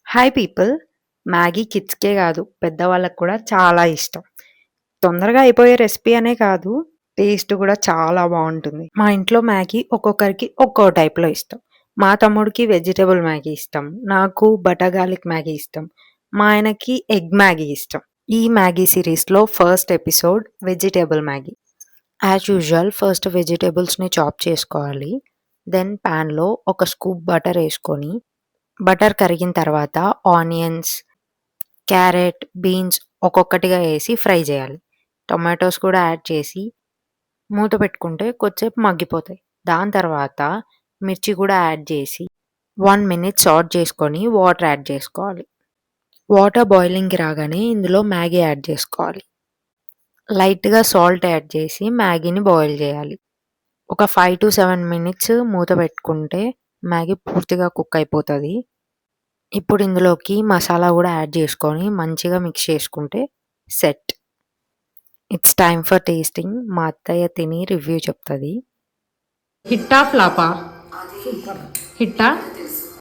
Hi people. Maggi కిడ్స్‌కే గాదు, పెద్దవాళ్ళకి కూడా చాలా ఇష్టం. తొందరగా అయిపోయే రెసిపీ అనే కాదు, టేస్ట్ కూడా చాలా బావుంటుంది. మా ఇంట్లో మ్యాగీ ఒక్కొక్కరికి ఒక్కో టైప్‌లో ఇష్టం. మా తమ్ముడికి వెజిటబుల్ మ్యాగీ ఇష్టం. నాకు బటర్ గార్లిక్ మ్యాగీ ఇష్టం. మా ఆయనకి ఎగ్ మ్యాగీ ఇష్టం. ఈ మ్యాగీ సిరీస్‌లో first episode vegetable Maggi. As usual first వెజిటబుల్స్‌ని చాప్ చేసుకోవాలి. దెన్ పాన్‌లో ఒక స్కూప్ బటర్ ఏసుకొని, బటర్ కరిగిన తర్వాత ఆనియన్స్, క్యారెట్, బీన్స్ ఒక్కొక్కటిగా ఏసి ఫ్రై చేయాలి. టొమాటోస్ కూడా యాడ్ చేసి మూత పెట్టుకుంటే కొద్దిసేపు మగ్గిపోతాయి. దాని తర్వాత మిర్చి కూడా యాడ్ చేసి 1 మినిట్ సాట్ చేసుకొని వాటర్ యాడ్ చేసుకోవాలి. వాటర్ బాయిలింగ్‌కి రాగానే ఇందులో మ్యాగీ యాడ్ చేసుకోవాలి. లైట్‌గా సాల్ట్ యాడ్ చేసి మ్యాగీని బాయిల్ చేయాలి. ఒక 5-7 మినిట్స్ మూత పెట్టుకుంటే మ్యాగీ పూర్తిగా కుక్ అయిపోతది. ఇప్పుడు ఇందులోకి మసాలా కూడా యాడ్ చేసుకొని మంచిగా మిక్స్ చేసుకుంటే set. It's time for tasting. మా అత్తయ్య తిని రివ్యూ చెప్తది. హిట్టా ఫ్లాపా? హిట్టా?